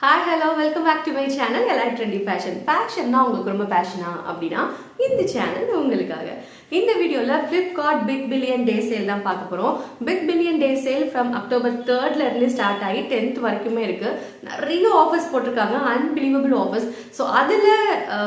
Hi, hello, welcome back to my channel. Ella Trendy Fashion. Fashion na உங்களுக்கு ரொம்ப passion அப்படினா இந்த channel உங்களுக்காக. இந்த வீடியோல Flipkart Big Billion Day Sale தான் பார்க்க போறோம். Big Billion Day Sale from October 3rd ல இருந்து ஸ்டார்ட் ஆகி 10th வரைக்குமே இருக்கு. நிறைய ஆஃபர்ஸ் போட்டிருக்காங்க, unbelievable offers. ஸோ அதில்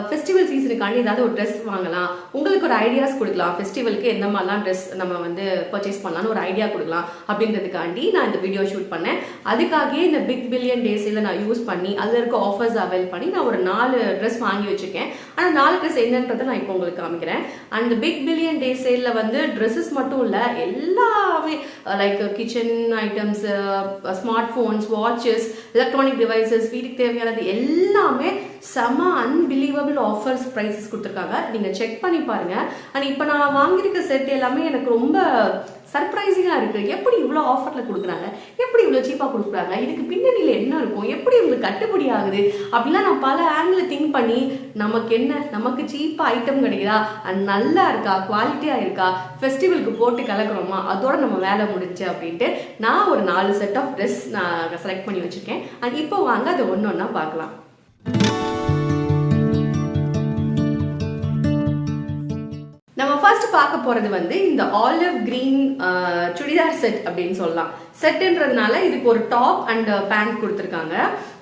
ஃபெஸ்டிவல் சீசனுக்காண்டி ஏதாவது ஒரு ட்ரெஸ் வாங்கலாம், உங்களுக்கு ஒரு ஐடியாஸ் கொடுக்கலாம், ஃபெஸ்டிவலுக்கு எந்த மாதிரிலாம் ட்ரெஸ் நம்ம வந்து பர்ச்சேஸ் பண்ணலாம்னு ஒரு ஐடியா கொடுக்கலாம் அப்படின்றதுக்காண்டி நான் இந்த வீடியோ ஷூட் பண்ணேன். அதுக்காகவே இந்த பிக் பில்லியன் டே சேலை நான் யூஸ் பண்ணி அதில் இருக்க ஆஃபர்ஸ் அவைல் பண்ணி நான் ஒரு 4 ட்ரெஸ் வாங்கி வச்சுருக்கேன். ஆனால் 4 ட்ரெஸ் என்னன்றதை நான் இப்போ உங்களுக்கு காமிக்கிறேன். அண்ட் பிக் பில்லியன் டே சேலில் வந்து ட்ரெஸ்ஸஸ் மட்டும் இல்லை, எல்லாமே like kitchen items, smart phones, watches, electronic devices, வீட்டுக்கு தேவையானது எல்லாமே செம அன்பிலீவபிள் ஆஃபர்ஸ் ப்ரைஸஸ் கொடுத்துருக்காங்க. நீங்கள் செக் பண்ணி பாருங்கள். அண்ட் இப்போ நான் வாங்கியிருக்க செட் எல்லாமே எனக்கு ரொம்ப சர்ப்ரைசிங்காக இருக்குது. எப்படி இவ்வளோ ஆஃபரில் கொடுக்குறாங்க, எப்படி இவ்வளோ சீப்பாக கொடுக்குறாங்க, இதுக்கு பின்னணியில் என்ன இருக்கும், எப்படி உங்களுக்கு கட்டுப்படி ஆகுது அப்படிலாம் நான் பல ஆங்கிள் திங்க் பண்ணி நமக்கு என்ன, நமக்கு சீப்பாக ஐட்டம் கிடைக்குதா, அது நல்லா இருக்கா, குவாலிட்டியாக இருக்கா, ஃபெஸ்டிவலுக்கு போட்டு கலக்குறோமா, அதோட நம்ம வேலை முடிஞ்சு அப்படின்ட்டு நான் ஒரு 4 செட் ஆஃப் ட்ரெஸ் நான் செலக்ட் பண்ணி வச்சுருக்கேன். அண்ட் இப்போ வாங்க அதை ஒன்று ஒன்றா பார்க்கலாம். நம்ம ஃபர்ஸ்ட் பார்க்க போறது வந்து இந்த ஆலிவ் கிரீன் சுடிதார் செட் அப்படின்னு சொல்லலாம். செட்ன்றதுனால இதுக்கு ஒரு டாப் அண்ட் பேண்ட் கொடுத்துருக்காங்க.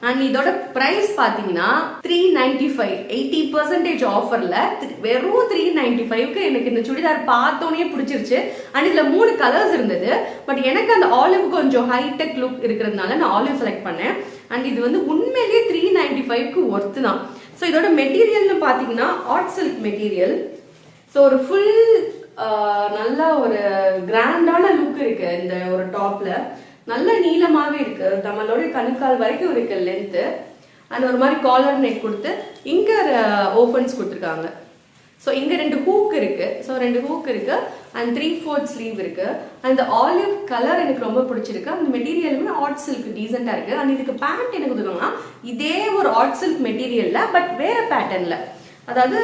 அண்ட் இதோட பிரைஸ் பார்த்தீங்கன்னா 395, 80% ஆஃபர்ல வெறும் 395க்கு எனக்கு இந்த சுடிதார் பார்த்தோன்னே பிடிச்சிருச்சு. அண்ட் இதுல 3 கலர்ஸ் இருந்தது. பட் எனக்கு அந்த ஆலிவ் கொஞ்சம் ஹைடெக் லுக் இருக்கிறதுனால நான் ஆலிவ் செலக்ட் பண்ணேன். அண்ட் இது வந்து உண்மையிலேயே 395க்கு ஒர்த்து தான். ஸோ இதோட மெட்டீரியல்னு பார்த்தீங்கன்னா ஆர்ட் சில்க் மெட்டீரியல். ஸோ ஒரு ஃபுல் நல்ல ஒரு கிராண்டான லுக் இருக்கு. இந்த ஒரு டாப்ல நல்ல நீளமாவே இருக்கு, நம்மளோட கணுக்கால் வரைக்கும் இருக்கு லென்த்து. அண்ட் ஒரு மாதிரி காலர் நெக் கொடுத்து இங்க ஓப்பன்ஸ் கொடுத்துருக்காங்க. ஸோ இங்க 2 ஹூக் இருக்கு. ஸோ 2 ஹூக் இருக்கு அண்ட் 3/4 ஸ்லீவ் இருக்கு. அந்த ஆலிவ் கலர் எனக்கு ரொம்ப பிடிச்சிருக்கு. அந்த மெட்டீரியலுமே ஆர்ட் சில்க் டீசெண்டா இருக்கு. அண்ட் இதுக்கு பேண்ட் எனக்கு கொடுக்கணும்னா இதே ஒரு ஆர்ட் சில்க் மெட்டீரியல்ல பட் வேற பேட்டர்ன்ல, அதாவது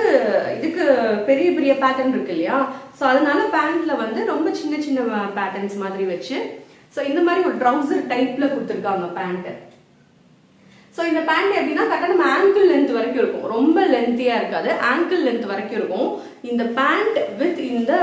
இதுக்கு பெரிய பெரிய பேட்டர்ன் இருக்கு இல்லையா, ஸோ அதனால பேண்ட்ல வந்து ரொம்ப சின்ன சின்ன பேட்டர்ன்ஸ் மாதிரி வச்சு, ஸோ இந்த மாதிரி ஒரு ட்ரௌசர் டைப்ல கொடுத்துருக்காங்க பேண்ட். ஸோ இந்த பேண்ட் எப்படின்னா கரெக்டாக நம்ம ஆங்கிள் லென்த் வரைக்கும் இருக்கும், ரொம்ப லென்த்தியா இருக்காது, ஆங்கிள் லென்த் வரைக்கும் இருக்கும் இந்த பேண்ட் வித் இந்த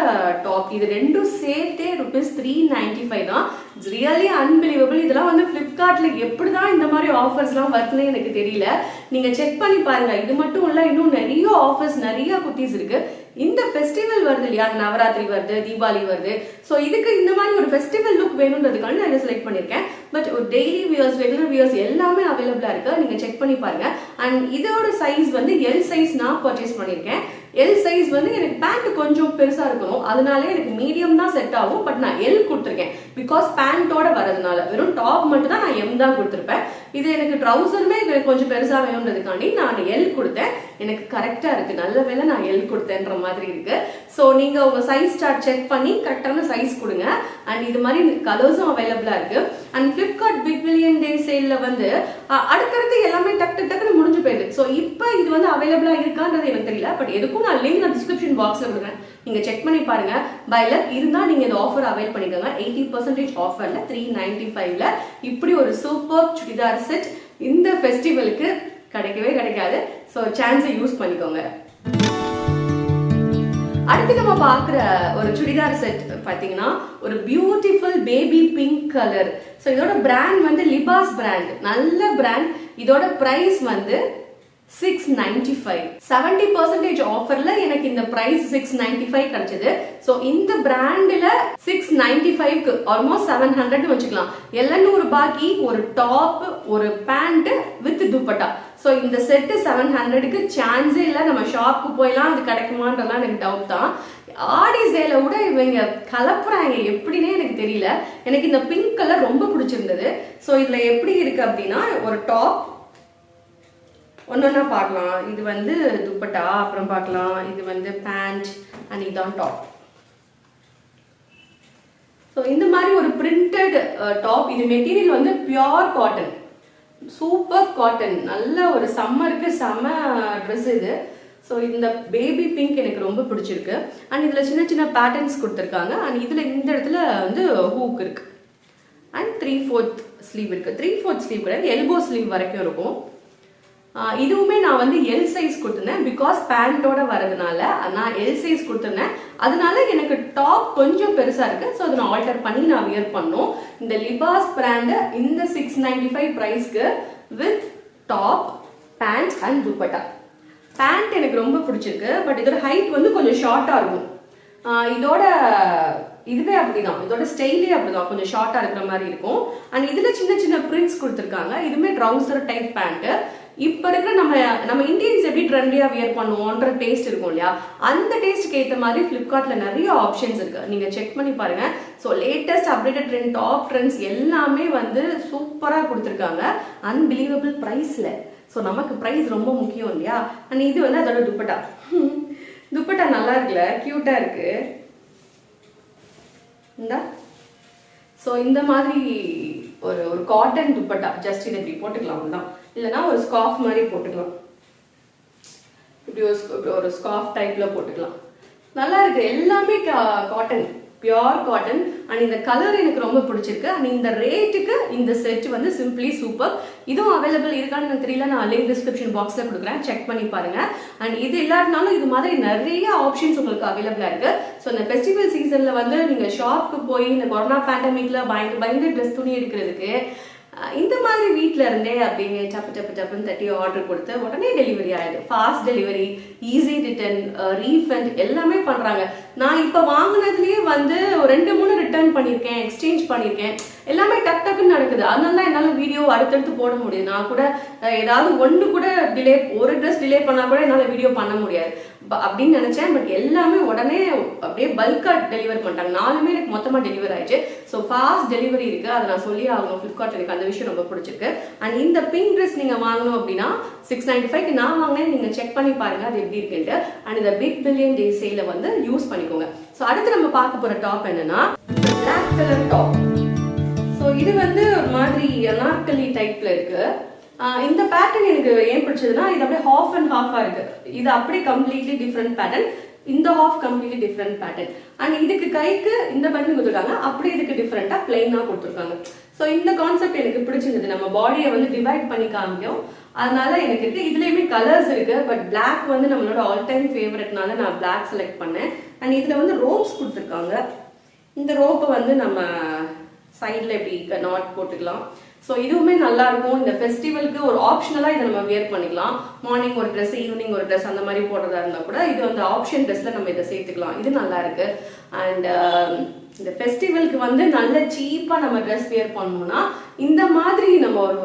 டாப். இது ரெண்டும் சேர்த்தே ₹395 தான். It's really unbelievable. இதெல்லாம் வந்து ஃப்ளிப்கார்ட்ல எப்படிதான் இந்த மாதிரி ஆஃபர்ஸ்லாம் வருதுன்னு எனக்கு தெரியல. நீங்க செக் பண்ணி பாருங்க. இது மட்டும் இல்ல, இன்னும் நிறைய ஆஃபர்ஸ், நிறைய குர்த்திஸ் இருக்கு. இந்த ஃபெஸ்டிவல் வருது இல்லையா, நவராத்திரி வருது, தீபாவளி வருது. ஸோ இதுக்கு இந்த மாதிரி ஒரு ஃபெஸ்டிவல் லுக் வேணுன்றதுக்காக நான் இதை செலக்ட் பண்ணியிருக்கேன். பட் ஒரு டெய்லி வியர்ஸ், ரெகுலர் வியர்ஸ் எல்லாமே அவைலபிளா இருக்கு. நீங்க செக் பண்ணி பாருங்க. அண்ட் இதோட சைஸ் வந்து எல் சைஸ் நான் பர்ச்சேஸ் பண்ணியிருக்கேன். எல் சைஸ் வந்து எனக்கு பேண்ட் கொஞ்சம் பெருசா இருக்கணும், அதனால எனக்கு மீடியம் தான் செட் ஆகும். பட் நான் எல் கொடுத்துருக்கேன் பிகாஸ் பேண்டோட வரதுனால. வெறும் டாப் மட்டும் தான் நான் எம் தான் கொடுத்துருப்பேன். இது எனக்கு ட்ரௌசருமே கொஞ்சம் பெருசா வேணுன்றதுக்காண்டி நான் எல் கொடுத்தேன். எனக்கு கரெக்டா இருக்கு, நல்ல வேலை நான் எல் கொடுத்தேன்ற மாதிரி இருக்கு. ஸோ நீங்க உங்க சைஸ் சார்ட் செக் பண்ணி கரெக்டான சைஸ் கொடுங்க. அண்ட் இது மாதிரி கலர்ஸும் அவைலபிளா இருக்கு. அண்ட் ஃபிளிப்கார்ட் பிக் பில்லியன் டே சேல்ல வந்து அடுத்தடுத்து எல்லாமே டக்குன்னு முடிஞ்சு போயிடுது. ஸோ இப்போ இது வந்து அவைலபிளா இருக்கான்றது எனக்கு தெரியல. பட் எதுக்கும் நான் லிங்க் நான் டிஸ்கிரிப்ஷன் பாக்ஸ்ல கொடுக்குறேன், நீங்க செக் பண்ணி பாருங்க. பை லக் இருந்தா நீங்க இந்த ஆஃபர் அவைல் பண்ணிக்கோங்க. 80% ஆஃபர்ல 395ல இப்படி ஒரு சூப்பர் சுடிதார் செட் இந்த ஃபெஸ்டிவலுக்கு கிடைக்கவே கிடைக்காது. ஸோ சான்ஸை யூஸ் பண்ணிக்கோங்க. அடுத்து நம்ம பார்க்குற ஒரு சுடிதார் செட் பார்த்தீங்கன்னா ஒரு beautiful baby pink colour. So இதோட பிராண்ட் வந்து லிபாஸ் பிராண்ட், நல்ல பிராண்ட். இதோட பிரைஸ் வந்து 695. 70% ஆஃபர்ல எனக்கு இந்த பிரைஸ் 695 கிடைச்சது. ஸோ இந்த பிராண்ட்ல 695க்கு ஆல்மோஸ்ட் 700 வச்சுக்கலாம். 700 ரூபாய்க்கு ஒரு டாப், ஒரு பேண்ட் வித் துப்பட்டா. ஸோ இந்த செட்டு 700க்கு சான்ஸே இல்லை. நம்ம ஷாப்புக்கு போயெல்லாம் அது கிடைக்குமான்றலாம் எனக்கு டவுட் தான். ஆடி சேலை விட இவங்க கலப்புறாங்க எப்படின்னே எனக்கு தெரியல. எனக்கு இந்த பிங்க் கலர் ரொம்ப பிடிச்சிருந்தது. ஸோ இதுல எப்படி இருக்கு அப்படின்னா ஒரு டாப் ஒன்னொன்னா பார்க்கலாம். இது வந்து துப்பட்டா, அப்புறம் பார்க்கலாம் இது வந்து பேண்ட் அண்ட் இதான் டாப். ஸோ இந்த மாதிரி ஒரு பிரிண்டட் டாப். இது மெட்டீரியல் வந்து பியோர் காட்டன், சூப்பர் காட்டன், நல்ல ஒரு சம்மருக்கு செம்ம ட்ரெஸ் இது. ஸோ இந்த பேபி பிங்க் எனக்கு ரொம்ப பிடிச்சிருக்கு. அண்ட் இதில் சின்ன சின்ன பேட்டர்ன்ஸ் கொடுத்துருக்காங்க. அண்ட் இதில் இந்த இடத்துல வந்து ஹூக் இருக்கு. அண்ட் 3/4 ஸ்லீவ் இருக்கு, 3/4 ஸ்லீவ் கிடையாது, எல்போ ஸ்லீவ் வரைக்கும் இருக்கும். இதுவுமே நான் வந்து எல் சைஸ் கொடுத்துருந்தேன், பிகாஸ் பேண்டோட வரதுனால நான் எல் சைஸ் கொடுத்துருந்தேன். அதனால எனக்கு டாப் கொஞ்சம் பெருசா இருக்கு. ஸோ அதை நான் ஆல்டர் பண்ணி நான் வியர் பண்ணோம். இந்த லிபாஸ் பிராண்ட் இந்த 695 பிரைஸ்க்கு with top, pant and dupatta. Pant எனக்கு ரொம்ப பிடிச்சிருக்கு, பட் இதோட ஹைட் வந்து கொஞ்சம் ஷார்ட்டா இருக்கும். இதோட இதுவே அப்படிதான், இதோட ஸ்டைலே அப்படிதான், கொஞ்சம் ஷார்ட்டா இருக்கிற மாதிரி இருக்கும். அண்ட் இதுல சின்ன சின்ன பிரிண்ட்ஸ் கொடுத்துருக்காங்க. இதுமே ட்ரௌசர் டைப் பேண்ட். இப்ப இருக்கிற நம்ம இந்தியன்ஸ் எப்படி ட்ரெண்டியா வியர் பண்ணுவோம்ன்ற டேஸ்ட் இருக்கும் இல்லையா, அந்த டேஸ்ட்க்கு ஏற்ற மாதிரி பிளிப்கார்ட்ல நிறைய ஆப்ஷன்ஸ் இருக்கு, நீங்க செக் பண்ணி பாருங்க. So latest updated trend, top trends எல்லாமே வந்து சூப்பரா கொடுத்துருக்காங்க, அன்பிலீவபிள் பிரைஸ்ல. ஸோ நமக்கு பிரைஸ் ரொம்ப முக்கியம் இல்லையா. அண்ட் இது வந்து அதோட துப்பட்டா. துப்பட்டா நல்லா இருக்குல்ல, கியூட்டா இருக்கு. ஸோ இந்த மாதிரி ஒரு காட்டன் துப்பட்டா, ஜஸ்ட் இதை இப்படி போட்டுக்கலாம் தான், இல்லைன்னா ஒரு ஸ்கார்ஃப் மாதிரி போட்டுக்கலாம், இப்படி ஒரு ஸ்கார்ஃப் டைப்ல போட்டுக்கலாம். நல்லா இருக்கு, எல்லாமே காட்டன், பியோர் காட்டன். அண்ட் இந்த கலர் எனக்கு ரொம்ப பிடிச்சிருக்கு. அண்ட் இந்த ரேட்டுக்கு இந்த செட் வந்து சிம்பிளி சூப்பர். இதுவும் அவைலபிள் இருக்கான்னு எனக்கு தெரியல, நான் லிங்க் டிஸ்கிரிப்ஷன் பாக்ஸ்ல கொடுக்குறேன், செக் பண்ணி பாருங்க. அண்ட் இது இல்லாட்டினாலும் இது மாதிரி நிறைய ஆப்ஷன்ஸ் உங்களுக்கு அவைலபிளா இருக்கு. ஸோ இந்த ஃபெஸ்டிவல் சீசன்ல வந்து நீங்க ஷாப்க்கு போய் இந்த கொரோனா பேண்டமிக்ல பயந்து ட்ரெஸ் துணி எடுக்கிறதுக்கு இந்த மாதிரி வீட்டில இருந்தே அப்படியே டப்புன்னு தட்டி ஆர்டர் கொடுத்து உடனே டெலிவரி ஆயிடுது. Fast delivery, easy return, refund எல்லாமே பண்றாங்க. நான் இப்ப வாங்கினதுலயே வந்து 2-3 ரிட்டர்ன் பண்ணியிருக்கேன், எக்ஸ்சேஞ்ச் பண்ணியிருக்கேன், எல்லாமே டக்குன்னு நடக்குது. அதனால தான் என்னால் வீடியோ அடுத்தடுத்து போட முடியுது. நான் கூட ஏதாவது ஒன்று கூட டிலே, ஒரு ட்ரெஸ் டிலே பண்ணா கூட என்னால் வீடியோ பண்ண முடியாது அப்படின்னு நினைச்சேன். பட் எல்லாமே உடனே அப்படியே பல்கா டெலிவர் பண்ணிட்டாங்க. 4மே எனக்கு மொத்தமாக டெலிவர் ஆயிடுச்சு. ஸோ ஃபாஸ்ட் டெலிவரி இருக்கு, அதை நான் சொல்லி ஆகணும். ஃபிளிப்கார்ட் எனக்கு அந்த விஷயம் ரொம்ப பிடிச்சிருக்கு. அண்ட் இந்த பிங்க் ட்ரெஸ் நீங்க வாங்கணும் அப்படின்னா 695 நான் வாங்கினேன், நீங்க செக் பண்ணி பாருங்க அது எப்படி இருக்குன்ட்டு. அண்ட் இந்த பிக் பில்லியன் டே சேல வந்து யூஸ் பண்ணிக்கோங்க. ஸோ அடுத்து நம்ம பார்க்க போற டாப் என்னன்னா பிளாக் கலர் டாப். ஸோ இது வந்து ஒரு மாதிரி அனார்கலி டைப்ல இருக்கு. இந்த பேட்டர்ன் எனக்கு ஏன் பிடிச்சதுன்னா இது அப்படியே ஹாஃப் அண்ட் ஹாஃபா இருக்கு. இது அப்படியே கம்ப்ளீட்லி டிஃப்ரெண்ட் பேட்டர்ன், இந்த half completely different pattern. And இதுக்கு கைக்கு இந்த பட்டன் கொடுத்துருக்காங்க, அப்படியே இதுக்கு டிஃப்ரெண்டா பிளைனா கொடுத்துருக்காங்க. ஸோ இந்த கான்செப்ட் எனக்கு பிடிச்சிருந்தது. நம்ம பாடியை வந்து டிவைட் பண்ணி காமிக்கும், அதனால எனக்கு இருக்கு. இதுலயுமே கலர்ஸ் இருக்கு, பட் பிளாக் வந்து நம்மளோட ஆல் டைம் ஃபேவரட்னால நான் பிளாக் செலக்ட் பண்ணேன். அண்ட் இதுல வந்து ரோப்ஸ் கொடுத்துருக்காங்க. இந்த ரோப்பை வந்து நம்ம சைட்ல இப்படி நாட் போட்டுக்கலாம். ஸோ இதுவுமே நல்லா இருக்கும். இந்த ஃபெஸ்டிவலுக்கு ஒரு ஆப்ஷனலா இதை நம்ம வியர் பண்ணிக்கலாம். மார்னிங் ஒரு ட்ரெஸ், ஈவினிங் ஒரு ட்ரெஸ் அந்த மாதிரி போடுறதா இருந்தா கூட இது வந்து ஆப்ஷன் ட்ரெஸ்ல நம்ம இதை சேர்த்துக்கலாம். இது நல்லா இருக்கு. அண்ட் இந்த ஃபெஸ்டிவலுக்கு வந்து நல்ல சீப்பா நம்ம ட்ரெஸ் வியர் பண்ணோம்னா இந்த மாதிரி நம்ம ஒரு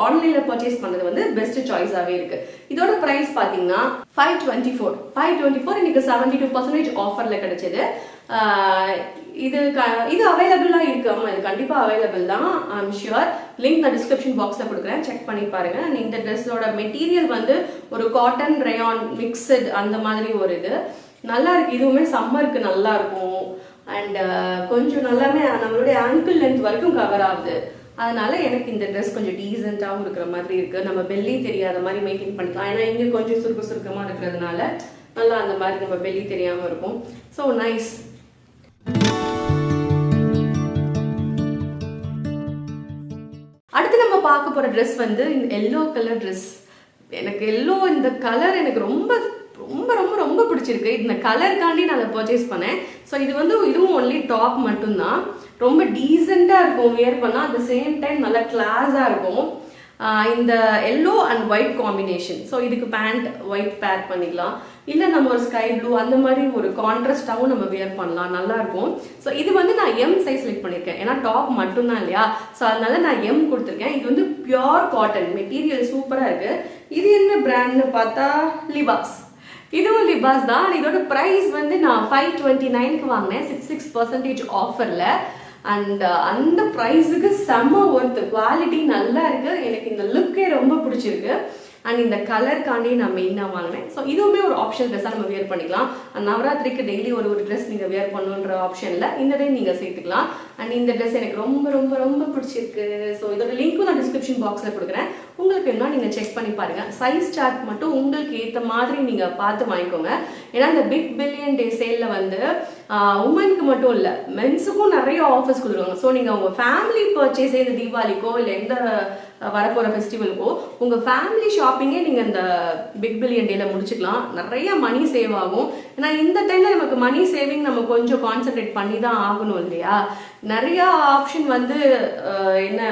ஆன்லைன்ல பர்ச்சேஸ் பண்ணது வந்து பெஸ்ட் சாய்ஸாவே இருக்கு. இதோட பிரைஸ் பாத்தீங்கன்னா 524 இன்னைக்கு 72% ஆஃபர்ல கிடைச்சது. இது அவைலபிளா இருக்கு. ஆமா, இது கண்டிப்பா அவைலபிள் தான், ஐம் ஷுர். லிங்க் நான் டிஸ்கிரிப்ஷன் பாக்ஸ்ல கொடுக்குறேன், செக் பண்ணி பாருங்க. இந்த ட்ரெஸ்ஸோட மெட்டீரியல் வந்து ஒரு காட்டன் ரயான் மிக்சட் அந்த மாதிரி ஒரு இது நல்லா இருக்கு. இதுவுமே சம்மருக்கு நல்லா இருக்கும். அண்ட் கொஞ்சம் நல்லாமே நம்மளுடைய ஆங்கிள் லென்த் வரைக்கும் கவர் ஆகுது. அதனால எனக்கு இந்த ட்ரெஸ் கொஞ்சம் டீசென்ட்டாகவும் இருக்கிற மாதிரி இருக்கு. நம்ம பெல்லி தெரியாத மாதிரி மெயின்டைன் பண்ணிக்கலாம். ஏன்னா இங்க கொஞ்சம் சுருக்கமா இருக்கிறதுனால நல்லா அந்த மாதிரி நம்ம பெல்லி தெரியாம இருக்கும். So nice. அடுத்து நம்ம பார்க்க போற ட்ரெஸ் வந்து இந்த எல்லோ கலர் ட்ரெஸ். எனக்கு எல்லோ இந்த கலர் எனக்கு ரொம்ப ரொம்ப ரொம்ப ரொம்ப பிடிச்சிருக்கு. இந்த கலருக்காண்டி நான் பர்ச்சேஸ் பண்ணேன். ஸோ இது வந்து இதுவும் ஒன்லி டாப் மட்டும்தான். ரொம்ப டீசெண்டா இருக்கும் வியர் பண்ணா, அட் த சேம் டைம் நல்லா கிளாஸா இருக்கும். இந்த yellow and white combination. So இதுக்கு பேண்ட் ஒயிட் பேர் பண்ணிக்கலாம், இல்லை நம்ம ஒரு ஸ்கை ப்ளூ அந்த மாதிரி ஒரு கான்ட்ராஸ்டாகவும் நம்ம வியர் பண்ணலாம், நல்லா இருக்கும். ஸோ இது வந்து நான் எம் சைஸ் செலக்ட் பண்ணியிருக்கேன், ஏன்னா டாப் மட்டும்தான் இல்லையா. ஸோ அதனால நான் எம் கொடுத்துருக்கேன். இது வந்து பியோர் காட்டன் மெட்டீரியல், சூப்பராக இருக்கு. இது என்ன பிராண்ட்னு பார்த்தா லிபாஸ். இதுவும் லிபாஸ் தான். இதோட ப்ரைஸ் வந்து நான் 529க்கு வாங்கினேன், 66% ஆஃபர்ல. அண்ட் அந்த ப்ரைஸுக்கு செம்ம ஒர்த்து, குவாலிட்டி நல்லா இருக்கு. எனக்கு இந்த லுக்கே ரொம்ப பிடிச்சிருக்கு. அண்ட் இந்த கலருக்காண்டி நான் மெயினாக வாங்கினேன். ஸோ இதுவுமே ஒரு ஆப்ஷன் ட்ரெஸ்ஸாக நம்ம வியர் பண்ணிக்கலாம். நவராத்திரிக்கு டெய்லி ஒரு ட்ரெஸ் நீங்கள் வியர் பண்ணுன்ற ஆப்ஷனில் இந்த டே நீங்கள் சேர்த்துக்கலாம். அண்ட் இந்த ட்ரெஸ் எனக்கு ரொம்ப ரொம்ப ரொம்ப பிடிச்சிருக்கு. ஸோ இதோட லிங்க்கும் நான் டிஸ்கிரிப்ஷன் பாக்ஸில் கொடுக்குறேன். உங்களுக்கு வேணும்னா நீங்கள் செக் பண்ணி பாருங்கள். சைஸ் சார்ட் மட்டும் உங்களுக்கு ஏற்ற மாதிரி நீங்கள் பார்த்து வாங்கிக்கோங்க. ஏன்னா இந்த பிக் பில்லியன் டே சேலில் வந்து உமனுக்கு மட்டும் இல்லை, மென்ஸுக்கும் நிறைய ஆஃபர்ஸ் கொடுத்துருவாங்க. ஸோ நீங்கள் உங்கள் ஃபேமிலி பர்ச்சேஸே இந்த தீபாவளிக்கோ இல்லை எந்த வரப்போகிற ஃபெஸ்டிவலுக்கோ உங்கள் ஃபேமிலி ஷாப்பிங்கே நீங்கள் இந்த பிக் பில்லியன் டேல முடிச்சுக்கலாம். நிறைய மணி சேவ் ஆகும். ஏன்னா இந்த டைமில் நமக்கு மணி சேவிங் நம்ம கொஞ்சம் கான்சென்ட்ரேட் பண்ணி தான் ஆகணும் இல்லையா. நிறையா ஆப்ஷன் வந்து என்ன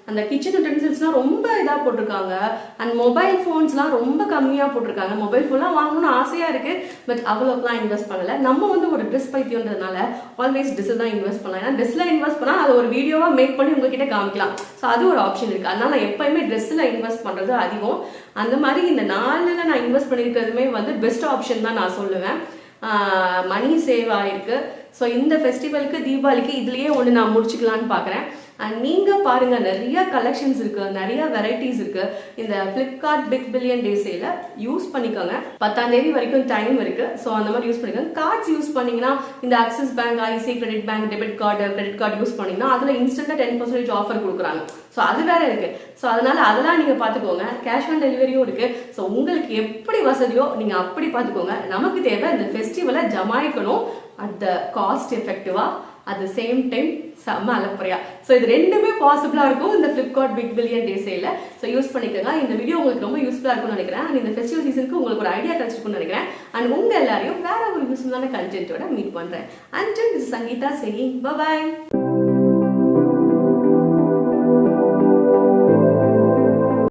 அந்த கிச்சன் யூட்டென்சில்ஸ்லாம் ரொம்ப இதாக போட்டிருக்காங்க. அண்ட் மொபைல் ஃபோன்ஸ்லாம் ரொம்ப கம்மியாக போட்டிருக்காங்க. மொபைல் ஃபோன்லாம் வாங்கணும்னு ஆசையாக இருக்குது, பட் அவ்வளோக்கெலாம் இன்வெஸ்ட் பண்ணலை. நம்ம வந்து ஒரு ட்ரெஸ் பைத்தியன்றதுனால ஆல்வேஸ் ட்ரெஸ்ஸில் தான் இன்வெஸ்ட் பண்ணலாம். ஏன்னா ட்ரெஸ்ஸில் இன்வெஸ்ட் பண்ணால் அதை ஒரு வீடியோவாக மேக் பண்ணி உங்ககிட்ட காமிக்கலாம். ஸோ அது ஒரு ஆப்ஷன் இருக்குது. அதனால் நான் எப்போயுமே ட்ரெஸ்ஸில் இன்வெஸ்ட் பண்ணுறது அதிகம். அந்த மாதிரி இந்த நாளில் நான் இன்வெஸ்ட் பண்ணியிருக்கிறதுமே வந்து பெஸ்ட் ஆப்ஷன் தான் நான் சொல்லுவேன். மணி சேவ் ஆகிருக்கு. ஸோ இந்த ஃபெஸ்டிவலுக்கு தீபாவளிக்கு இதுலேயே ஒன்று நான் முடிச்சுக்கலான்னு பார்க்குறேன். அண்ட் நீங்கள் பாருங்கள், நிறைய கலெக்ஷன்ஸ் இருக்குது, நிறைய வெரைட்டிஸ் இருக்குது. இந்த ஃப்ளிப்கார்ட் பிக் பில்லியன் டே சேல யூஸ் பண்ணிக்கோங்க. 10ஆம் தேதி வரைக்கும் டைம் இருக்குது. ஸோ அந்த மாதிரி யூஸ் பண்ணிக்கோங்க. கார்ட்ஸ் யூஸ் பண்ணிங்கன்னா இந்த Axis bank, IC credit bank, debit card, credit card use பண்ணிங்கன்னா அதில் இன்ஸ்டன்ட்டாக 10% ஆஃபர் கொடுக்குறாங்க. ஸோ அது வேற இருக்குது. ஸோ அதனால் அதெல்லாம் நீங்கள் பார்த்துக்கோங்க. கேஷ் ஆன் டெலிவரியும் இருக்குது. ஸோ உங்களுக்கு எப்படி வசதியோ நீங்கள் அப்படி பார்த்துக்கோங்க. நமக்கு தேவை இந்த ஃபெஸ்டிவலை ஜமாய்க்கணும் அட் த காஸ்ட் எஃபெக்டிவாக, அட் த சேம் டைம் செம்ம அலப்பறையா. ஸோ இது ரெண்டுமே பாசிபிளாக இருக்கும் இந்த ஃப்ளிப்கார்ட் பிக் பில்லியன் டே சேல. ஸோ யூஸ் பண்ணிக்கோங்க. இந்த வீடியோ உங்களுக்கு ரொம்ப யூஸ்ஃபுல்லாக இருக்கும்னு நினைக்கிறேன். அண்ட் இந்த ஃபெஸ்டிவல் சீசனுக்கு உங்களுக்கு ஒரு ஐடியா கிடைச்சிருக்கும்னு நினைக்கிறேன். அண்ட் உங்கள் எல்லாரையும் வேற ஒரு யூஸ்ஃபுல்லான கண்டென்ட்டோட மீட் பண்ணுறேன். And this is Sangeetha saying by.